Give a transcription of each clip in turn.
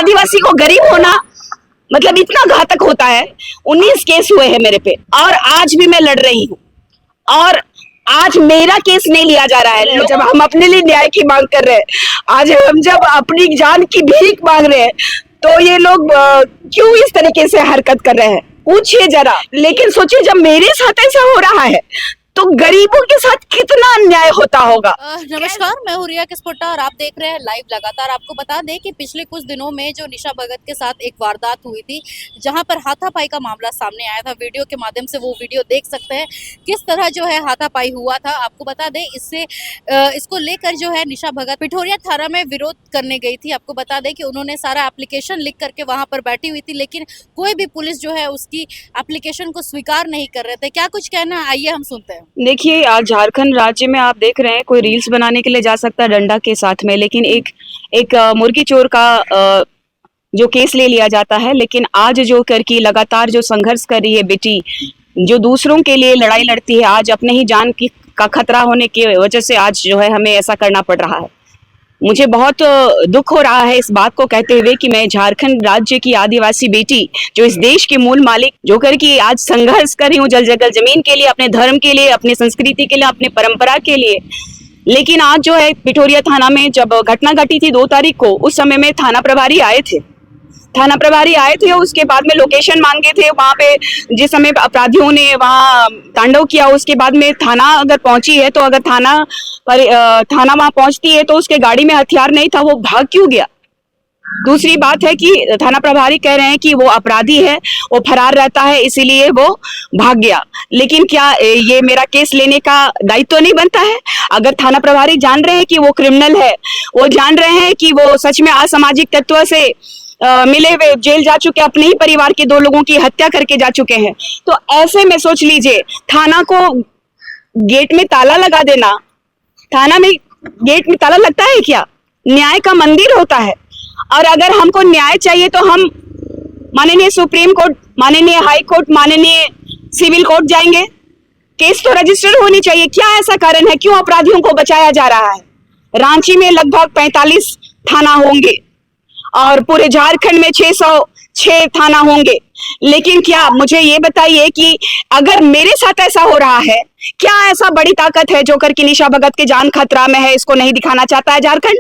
आदिवासी को गरीब होना मतलब इतना घातक होता है। 19 केस हुए हैं मेरे पे और आज भी मैं लड़ रही हूँ और आज मेरा केस नहीं लिया जा रहा है। जब हम अपने लिए न्याय की मांग कर रहे हैं, आज हम जब अपनी जान की भीख मांग रहे हैं, तो ये लोग क्यों इस तरीके से हरकत कर रहे हैं, पूछिए जरा। लेकिन सोचिए जब मेरे साथ ऐसा हो रहा है तो गरीबों के साथ कितना अन्याय होता होगा। नमस्कार, मैं हूं रिया किस्पोट्टा और आप देख रहे हैं लाइव लगातार। आपको बता दें कि पिछले कुछ दिनों में जो निशा भगत के साथ एक वारदात हुई थी, जहां पर हाथापाई का मामला सामने आया था। वीडियो के माध्यम से वो वीडियो देख सकते हैं किस तरह जो है हाथापाई हुआ था। आपको बता दें इसको लेकर जो है निशा भगत पिठोरिया थाना में विरोध करने गई थी। आपको बता दें कि उन्होंने सारा एप्लीकेशन लिख करके वहां पर बैठी हुई थी, लेकिन कोई भी पुलिस जो है उसकी एप्लीकेशन को स्वीकार नहीं कर रहे थे। क्या कुछ कहना, आइए हम सुनते हैं। देखिए, आज झारखंड राज्य में आप देख रहे हैं कोई रील्स बनाने के लिए जा सकता है डंडा के साथ में, लेकिन एक मुर्गी चोर का जो केस ले लिया जाता है। लेकिन आज जो करके लगातार जो संघर्ष कर रही है बेटी, जो दूसरों के लिए लड़ाई लड़ती है, आज अपने ही जान की का खतरा होने की वजह से आज जो है हमें ऐसा करना पड़ रहा है। मुझे बहुत दुख हो रहा है इस बात को कहते हुए कि मैं झारखंड राज्य की आदिवासी बेटी, जो इस देश की मूल मालिक जो करके आज संघर्ष कर रही हूँ जल जगल जमीन के लिए, अपने धर्म के लिए, अपनी संस्कृति के लिए, अपने परंपरा के लिए। लेकिन आज जो है पिठोरिया थाना में जब घटना घटी थी 2 तारीख को, उस समय में थाना प्रभारी आए थे। उसके बाद में लोकेशन मांगे थे वहां पे, जिस समय अपराधियों ने वहां तांडव किया। उसके बाद में थाना अगर पहुंची है तो अगर थाना वहां पहुंचती है तो उसके गाड़ी में हथियार नहीं था, वो भाग क्यों गया। दूसरी बात है कि थाना प्रभारी कह रहे हैं कि वो अपराधी है, वो फरार रहता है, इसीलिए वो भाग गया। लेकिन क्या ये मेरा केस लेने का दायित्व नहीं बनता है? अगर थाना प्रभारी जान रहे हैं कि वो क्रिमिनल है, वो जान रहे हैं कि वो सच में असामाजिक तत्व से मिले हुए जेल जा चुके, अपने ही परिवार के 2 लोगों की हत्या करके जा चुके हैं, तो ऐसे में सोच लीजिए थाना को गेट में ताला लगा देना। थाना में गेट में ताला लगता है क्या? न्याय का मंदिर होता है। और अगर हमको न्याय चाहिए तो हम माननीय सुप्रीम कोर्ट, माननीय हाई कोर्ट, माननीय सिविल कोर्ट जाएंगे। केस तो रजिस्टर होनी चाहिए। क्या ऐसा कारण है, क्यों अपराधियों को बचाया जा रहा है? रांची में लगभग 45 थाना होंगे और पूरे झारखंड में 606 थाना होंगे। लेकिन क्या मुझे ये बताइए कि अगर मेरे साथ ऐसा हो रहा है, क्या ऐसा बड़ी ताकत है जो करके निशा भगत के जान खतरा में है, इसको नहीं दिखाना चाहता है झारखंड?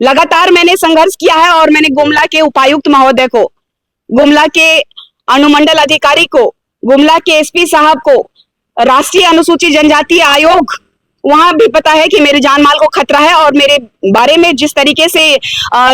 लगातार मैंने संघर्ष किया है और मैंने गुमला के उपायुक्त महोदय को, गुमला के अनुमंडल अधिकारी को, गुमला के एसपी साहब को, राष्ट्रीय अनुसूचित जनजाति आयोग, वहां भी पता है कि मेरे जान माल को खतरा है। और मेरे बारे में जिस तरीके से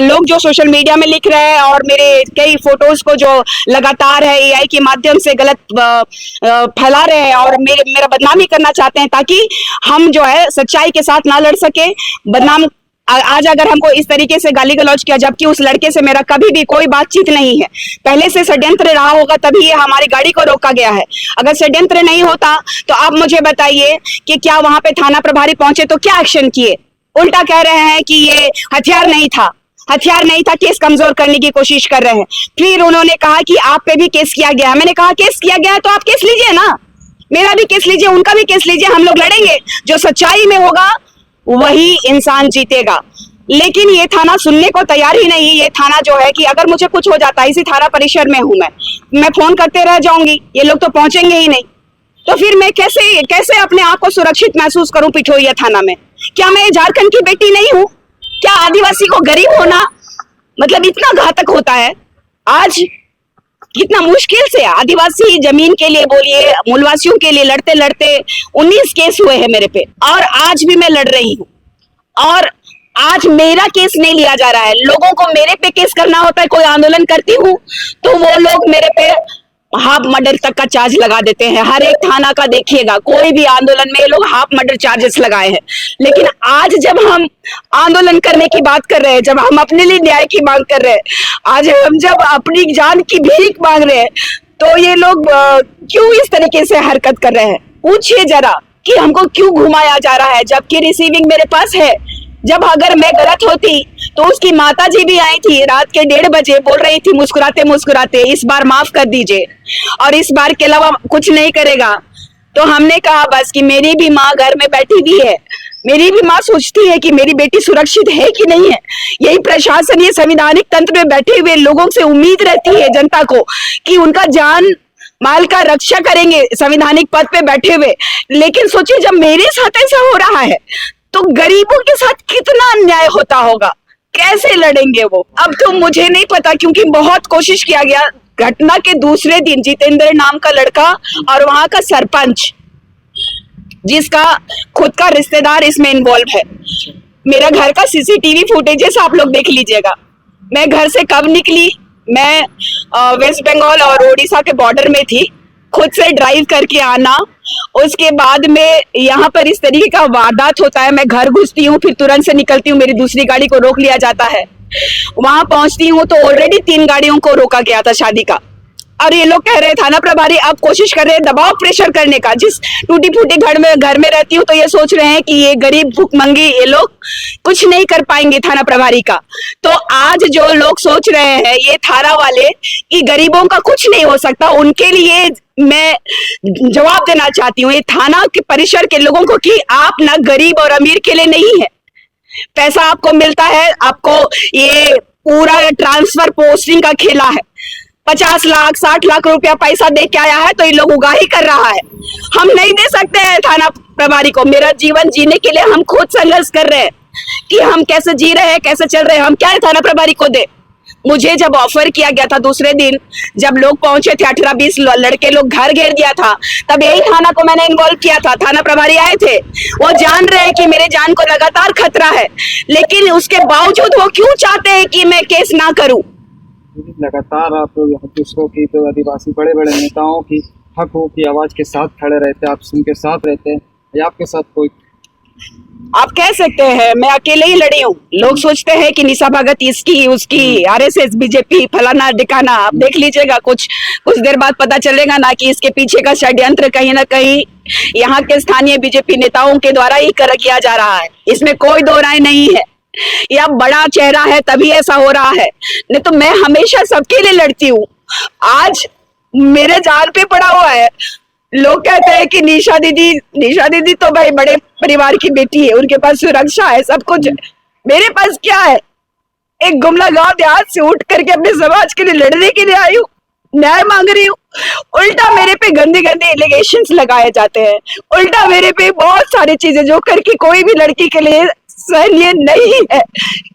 लोग जो सोशल मीडिया में लिख रहे हैं और मेरे कई फोटोज को जो लगातार है एआई के माध्यम से गलत फैला रहे हैं और मेरा बदनामी करना चाहते हैं, ताकि हम जो है सच्चाई के साथ ना लड़ सके। बदनाम आज अगर हमको इस तरीके से गाली गलौज किया, जबकि उस लड़के से मेरा कभी भी कोई बातचीत नहीं है, पहले से षड्यंत्र रहा होगा तभी ये हमारी गाड़ी को रोका गया है। अगर षड्यंत्र नहीं होता तो आप मुझे बताइए कि क्या वहां पे थाना प्रभारी पहुंचे तो क्या एक्शन किए? उल्टा कह रहे हैं कि ये हथियार नहीं था, केस कमजोर करने की कोशिश कर रहे हैं। फिर उन्होंने कहा कि आप पे भी केस किया गया। मैंने कहा केस किया गया है तो आप केस लीजिए ना, मेरा भी केस लीजिए, उनका भी केस लीजिए, हम लोग लड़ेंगे। जो सच्चाई में होगा वही इंसान जीतेगा। लेकिन ये थाना सुनने को तैयार ही नहीं। ये थाना जो है कि अगर मुझे कुछ हो जाता है, इसी थाना परिसर में हूं मैं फोन करते रह जाऊंगी, ये लोग तो पहुंचेंगे ही नहीं। तो फिर मैं कैसे अपने आप को सुरक्षित महसूस करूं पिठोरिया थाना में? क्या मैं झारखंड की बेटी नहीं हूं? क्या आदिवासी को गरीब होना मतलब इतना घातक होता है? आज कितना मुश्किल से आदिवासी जमीन के लिए बोलिए, मूलवासियों के लिए लड़ते लड़ते 19 केस हुए हैं मेरे पे और आज भी मैं लड़ रही हूँ। और आज मेरा केस नहीं लिया जा रहा है। लोगों को मेरे पे केस करना होता है, कोई आंदोलन करती हूँ तो वो लोग मेरे पे हाफ मर्डर तक का चार्ज लगा देते हैं। हर एक थाना का देखिएगा, कोई भी आंदोलन में ये लोग हाफ मर्डर चार्जेस लगाए हैं। लेकिन आज जब हम आंदोलन करने की बात कर रहे हैं, जब हम अपने लिए न्याय की मांग कर रहे हैं, आज हम जब अपनी जान की भीख मांग रहे हैं, तो ये लोग क्यों इस तरीके से हरकत कर रहे हैं? पूछिए जरा कि हमको क्यों घुमाया जा रहा है, जबकि रिसीविंग मेरे पास है। जब अगर मैं गलत होती तो उसकी माताजी भी आई थी रात के 1:30 बजे, बोल रही थी मुस्कुराते मुस्कुराते, इस बार माफ कर दीजिए और इस बार के अलावा कुछ नहीं करेगा। तो हमने कहा बस कि मेरी भी माँ घर में बैठी हुई है, मेरी भी माँ सोचती है कि मेरी बेटी सुरक्षित है कि नहीं है। यही प्रशासन, ये संवैधानिक तंत्र में बैठे हुए लोगों से उम्मीद रहती है जनता को कि उनका जान माल का रक्षा करेंगे संवैधानिक पद पे बैठे हुए। लेकिन सोचिए जब मेरे साथ ऐसा हो रहा है तो गरीबों के साथ कितना अन्याय होता होगा, कैसे लड़ेंगे वो। अब तो मुझे नहीं पता, क्योंकि बहुत कोशिश किया गया। घटना के दूसरे दिन जितेंद्र नाम का लड़का और वहां का सरपंच, जिसका खुद का रिश्तेदार इसमें इन्वॉल्व है, मेरा घर का सीसीटीवी फुटेजेस आप लोग देख लीजिएगा। मैं घर से कब निकली, मैं वेस्ट बंगाल और उड़ीसा के बॉर्डर में थी, खुद से ड्राइव करके आना, उसके बाद में यहाँ पर इस तरीके का वारदात होता है। मैं घर घुसती हूँ, फिर तुरंत से निकलती हूँ, मेरी दूसरी गाड़ी को रोक लिया जाता है। वहां पहुंचती हूँ तो ऑलरेडी 3 गाड़ियों को रोका गया था शादी का। और ये लोग कह रहे हैं, थाना प्रभारी अब कोशिश कर रहे हैं दबाव प्रेशर करने का। जिस टूटी फूटी घर में रहती हूँ तो ये सोच रहे हैं कि ये गरीब भूखमंगी, ये लोग कुछ नहीं कर पाएंगे थाना प्रभारी का। तो आज जो लोग सोच रहे हैं ये थाना वाले कि गरीबों का कुछ नहीं हो सकता, उनके लिए मैं जवाब देना चाहती हूँ ये थाना के परिसर के लोगों को कि आप ना गरीब और अमीर के लिए नहीं है। पैसा आपको मिलता है, आपको ये पूरा ट्रांसफर पोस्टिंग का खेला है। 50 लाख 60 लाख रुपया पैसा दे के आया है तो ये लोग उगाही कर रहा है। हम नहीं दे सकते हैं थाना प्रभारी को। मेरा जीवन जीने के लिए हम खुद संघर्ष कर रहे हैं कि हम कैसे जी रहे हैं, कैसे चल रहे हैं, हम क्या थाना प्रभारी को दे। मुझे जब ऑफर किया गया था दूसरे दिन, जब लोग पहुंचे थे 18-20 लड़के लोग घर घेर दिया था, तब यही थाना को मैंने इन्वॉल्व किया था। थाना प्रभारी आए थे, वो जान रहे हैं कि मेरे जान को लगातार खतरा है, लेकिन उसके बावजूद वो क्यों चाहते हैं कि मैं केस ना करूं। लगातार आप लोग यहाँ दूसरों की, तो आदिवासी बड़े बड़े नेताओं की हकों की आवाज के साथ खड़े रहते हैं, आप उनके साथ रहते हैं, या आपके साथ कोई? आप कह सकते हैं मैं अकेले ही लड़ी हूँ। लोग सोचते हैं कि निशा भगत इसकी उसकी आरएसएस बीजेपी फलाना दिखाना, आप देख लीजिएगा कुछ देर बाद पता चलेगा ना कि इसके पीछे का षड्यंत्र कहीं ना कहीं यहाँ के स्थानीय बीजेपी नेताओं के द्वारा ही किया जा रहा है। इसमें कोई दो राय नहीं है। यह बड़ा चेहरा है तभी ऐसा हो रहा है, नहीं तो मैं हमेशा सबके लिए लड़ती हूँ। आज मेरे जान पे पड़ा हुआ है। लोग कहते हैं कि निशा दीदी तो भाई बड़े परिवार की बेटी है, उनके पास सुरक्षा है, सब कुछ। मेरे पास क्या है? एक गुमला गांव देहात से उठ करके अपने समाज के लिए लड़ने के लिए आई हूँ, न्याय मांग रही हूँ। उल्टा मेरे पे गंदे गंदे एलिगेशंस लगाए जाते हैं, उल्टा मेरे पे बहुत सारी चीजें जो करके कोई भी लड़की के लिए सहनीय नहीं है।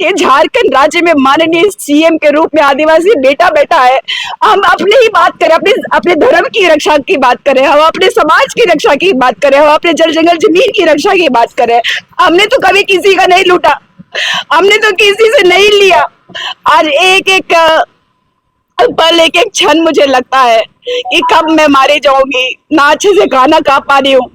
ये झारखंड राज्य में माननीय सीएम के रूप में आदिवासी बेटा बैठा है। हम अपने ही बात करें, अपने धर्म की रक्षा की बात करें, हम अपने समाज की रक्षा की बात करें, हम अपने जल जंगल जमीन की रक्षा की बात करें। हमने तो कभी किसी का नहीं लूटा, हमने तो किसी से नहीं लिया। आज एक एक पल, एक एक क्षण मुझे लगता है कि कब मैं मारी जाऊंगी। ना अच्छे से खाना खा पा रही हूँ,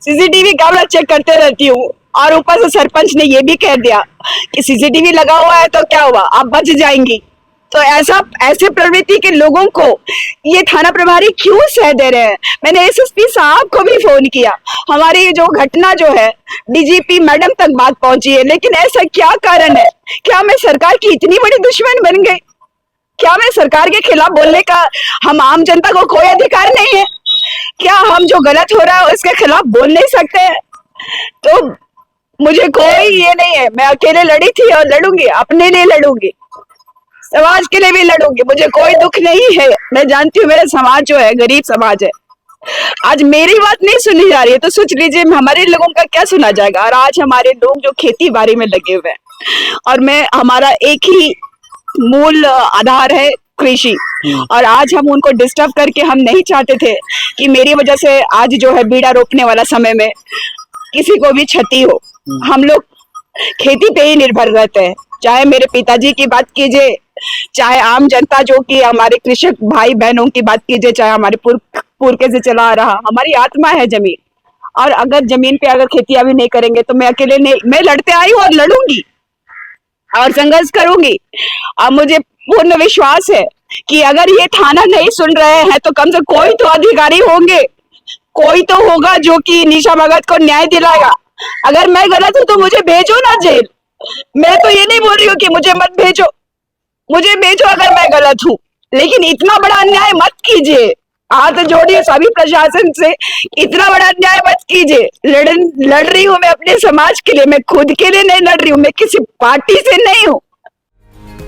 सीसीटीवी कैमरा चेक करते रहती हूँ, और ऊपर से सरपंच ने ये भी कह दिया कि सीसीटीवी लगा हुआ है तो क्या हुआ, आप बच जाएंगी। तो ऐसे प्रवृत्ति के लोगों को ये थाना प्रभारी क्यों सह दे रहे हैं? मैंने एसएसपी साहब को भी फोन किया, हमारी जो घटना जो है डीजीपी मैडम तक बात पहुंची है, लेकिन ऐसा क्या कारण है? क्या मैं सरकार की इतनी बड़ी दुश्मन बन गई? क्या मैं सरकार के खिलाफ बोलने का हम आम जनता को कोई अधिकार नहीं है? क्या हम जो गलत हो रहा है उसके खिलाफ बोल नहीं सकते हैं? तो मुझे कोई ये नहीं है, मैं अकेले लड़ी थी और लड़ूंगी, अपने लिए लड़ूंगी, समाज के लिए भी लड़ूंगी। मुझे कोई दुख नहीं है। मैं जानती हूँ मेरा समाज जो है गरीब समाज है। आज मेरी बात नहीं सुनी जा रही है तो सोच लीजिए हमारे लोगों का क्या सुना जाएगा। और आज हमारे लोग जो खेती बाड़ी में लगे हुए हैं, और हमारा एक ही मूल आधार है कृषि, और आज हम उनको डिस्टर्ब करके हम नहीं चाहते थे कि मेरी वजह से आज जो है बीड़ा रोपने वाला समय में किसी को भी क्षति हो। हम लोग खेती पे ही निर्भर रहते हैं, चाहे मेरे पिताजी की बात कीजिए, चाहे आम जनता जो कि हमारे कृषक भाई बहनों की बात कीजिए, चाहे हमारे पुरखे से चला आ रहा, हमारी आत्मा है जमीन। और अगर जमीन पे अगर खेती अभी नहीं करेंगे तो मैं अकेले नहीं, मैं लड़ते आई हूँ और लड़ूंगी और संघर्ष करूंगी। और मुझे पूर्ण विश्वास है कि अगर ये थाना नहीं सुन रहे हैं तो कम से कोई तो अधिकारी होंगे, कोई तो होगा जो कि निशा भगत को न्याय दिलाएगा। अगर मैं गलत हूं तो मुझे भेजो ना जेल। मैं तो ये नहीं बोल रही हूँ कि मुझे मत भेजो, मुझे भेजो अगर मैं गलत हूँ, लेकिन इतना बड़ा अन्याय मत कीजिए। हाथ जोड़िए सभी प्रशासन से, इतना बड़ा अन्याय मत कीजिए। लड़ रही हूँ मैं अपने समाज के लिए, मैं खुद के लिए नहीं लड़ रही हूँ, मैं किसी पार्टी से नहीं हूँ।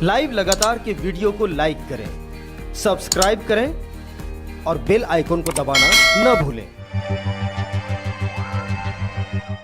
लाइव लगातार के वीडियो को लाइक करें, सब्सक्राइब करें और बेल आइकन को दबाना न भूलें।